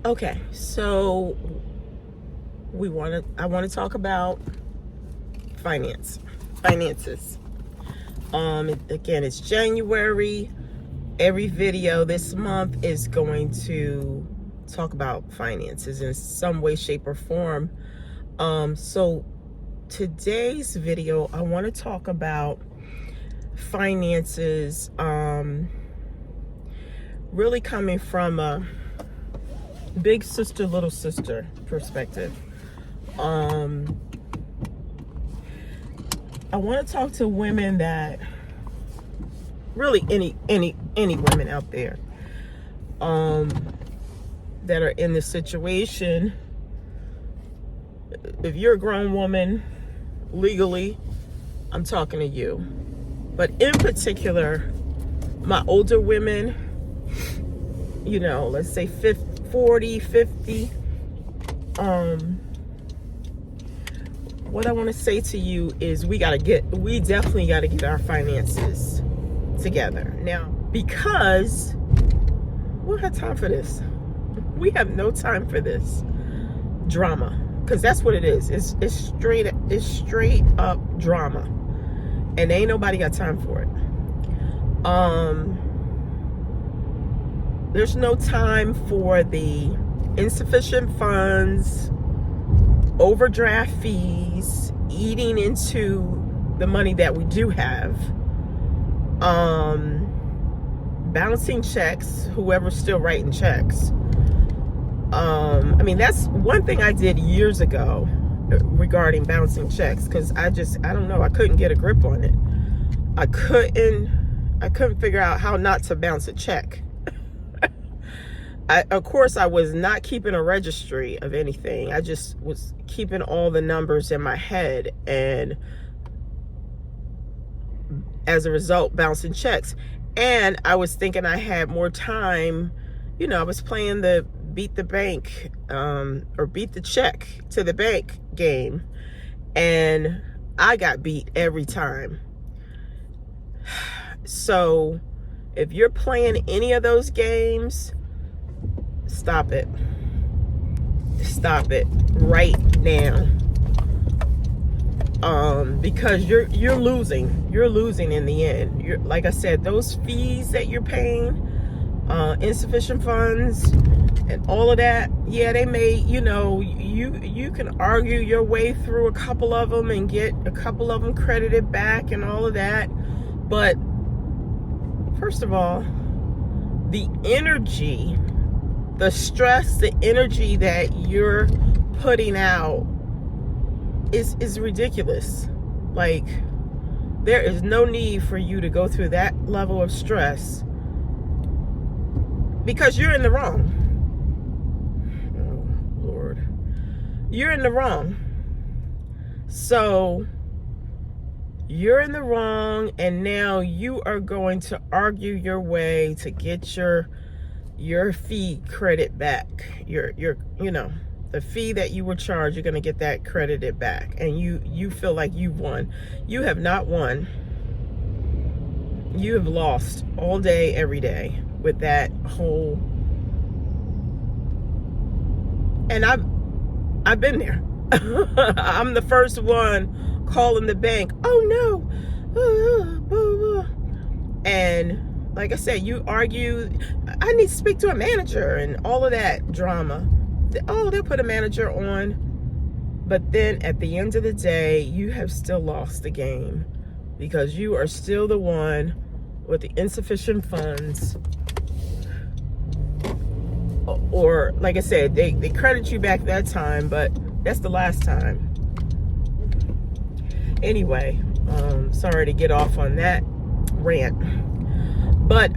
Okay, so I want to talk about finances. Again, it's January. Every video this month is going to talk about finances in some way, shape, or form. So today's video, I want to talk about finances, really coming from a big sister, little sister perspective. I want to talk to women that really any women out there that are in this situation. If you're a grown woman legally, I'm talking to you. But in particular, my older women, let's say 40, 50. What I want to say to you is we definitely got to get our finances together. Now, because we don't have time for this. We have no time for this drama. Because that's what it is. It's straight up drama. And ain't nobody got time for it. There's no time for the insufficient funds, overdraft fees, eating into the money that we do have, bouncing checks, whoever's still writing checks. That's one thing I did years ago regarding bouncing checks, because I don't know, I couldn't get a grip on it. I couldn't figure out how not to bounce a check. Of course, I was not keeping a registry of anything. I just was keeping all the numbers in my head, and as a result, bouncing checks. And I was thinking I had more time. I was playing the beat the bank or beat the check to the bank game, and I got beat every time. So if you're playing any of those games, stop it right now, because you're losing in the end. Like I said, those fees that you're paying, insufficient funds and all of that, yeah, they may, you can argue your way through a couple of them and get a couple of them credited back and all of that. But first of all, the energy, the stress, the energy that you're putting out is ridiculous. Like, there is no need for you to go through that level of stress, because you're in the wrong. Oh, Lord. You're in the wrong. So you're in the wrong, and now you are going to argue your way to get your fee credit back. The fee that you were charged, you're going to get that credited back, and you feel like you've won. You have not won. You have lost all day, every day with that whole. And I've been there. I'm the first one calling the bank. Oh no. And like I said, you argue, I need to speak to a manager and all of that drama. Oh, they'll put a manager on. But then at the end of the day, you have still lost the game, because you are still the one with the insufficient funds. Or like I said, they credit you back that time, but that's the last time. Anyway, sorry to get off on that rant. But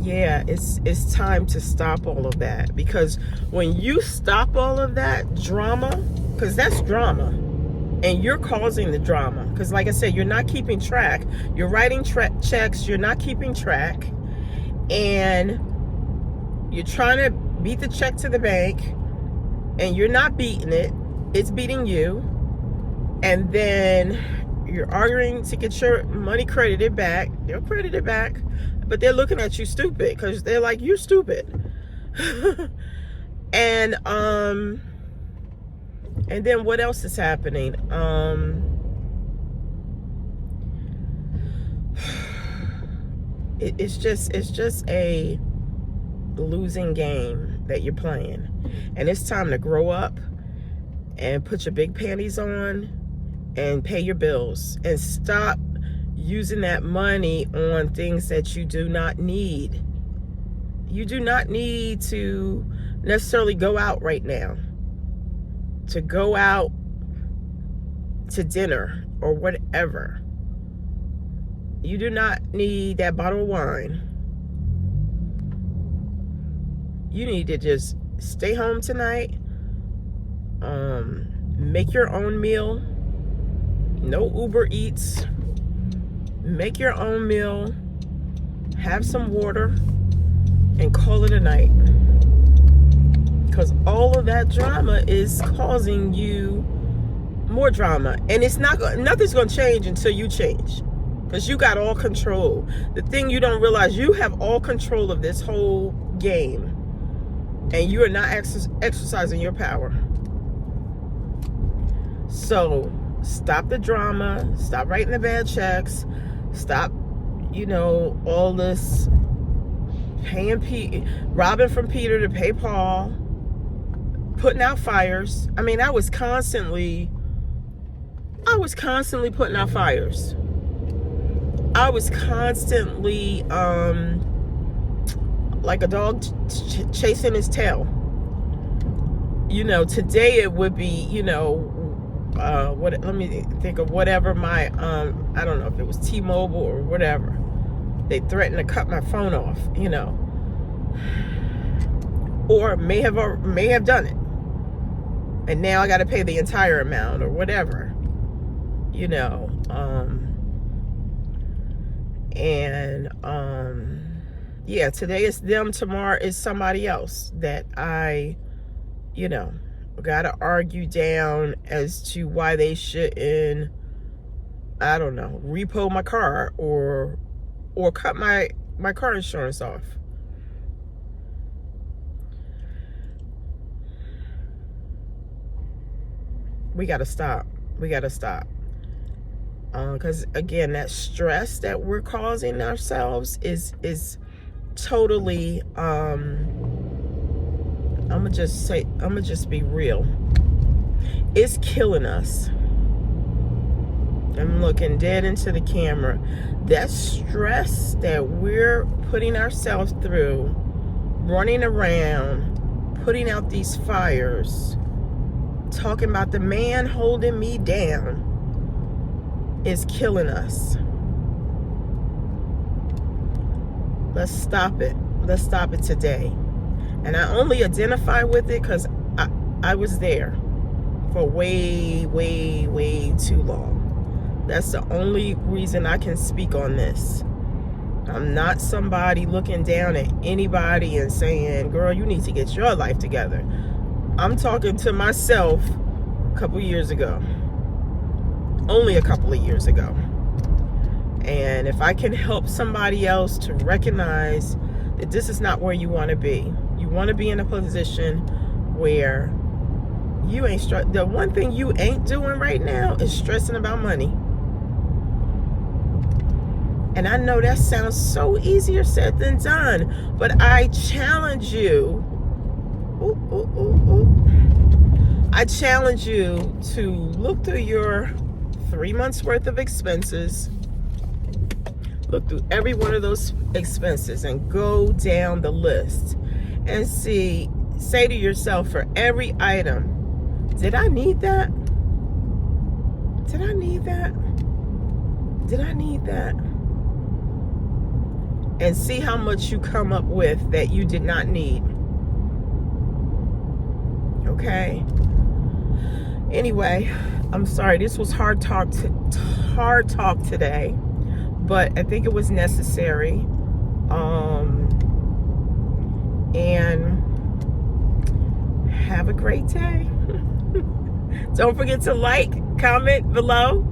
yeah, it's time to stop all of that, because when you stop all of that drama, because that's drama, and you're causing the drama, because like I said, you're not keeping track. You're writing checks, you're not keeping track, and you're trying to beat the check to the bank, and you're not beating it, it's beating you. And then you're arguing to get your money credited back. They'll credit it back, but they're looking at you stupid, because they're like, you're stupid. And then what else is happening? It's just a losing game that you're playing. And it's time to grow up and put your big panties on and pay your bills and stop using that money on things that you do not need. You do not need to necessarily go out right now, to go out to dinner or whatever. You do not need that bottle of wine. You need to just stay home tonight, make your own meal, no Uber Eats, make your own meal, have some water, and call it a night. Because all of that drama is causing you more drama. And nothing's going to change until you change. Because you got all control. The thing you don't realize, you have all control of this whole game. And you are not exercising your power. So, stop the drama. Stop writing the bad checks. Stop, all this robbing from Peter to pay Paul. Putting out fires. I mean, I was constantly putting out fires. I was constantly like a dog chasing his tail. Today it would be, let me think of whatever my I don't know if it was T-Mobile or whatever. They threatened to cut my phone off, or may have done it. And now I got to pay the entire amount or whatever, yeah, today is them, tomorrow is somebody else that I, got to argue down as to why they shouldn't, I don't know, repo my car or cut my car insurance off. We got to stop. Because again, that stress that we're causing ourselves is totally, I'm gonna just be real. It's killing us. I'm looking dead into the camera. That stress that we're putting ourselves through, running around, putting out these fires, talking about the man holding me down, is killing us. Let's stop it. Let's stop it today. And I only identify with it because I was there for way, way, way too long. That's the only reason I can speak on this. I'm not somebody looking down at anybody and saying, girl, you need to get your life together. I'm talking to myself a couple years ago. Only a couple of years ago. And if I can help somebody else to recognize that this is not where you want to be. You want to be in a position where you ain't the one thing you ain't doing right now is stressing about money. And I know that sounds so easier said than done, but I challenge you. I challenge you to look through your 3 months worth of expenses. Look through every one of those expenses and go down the list and say to yourself, for every item, did I need that? Did I need that? Did I need that? And see how much you come up with that you did not need. Okay? Anyway, I'm sorry, this was hard talk today, but I think it was necessary. And have a great day. Don't forget to like, comment below,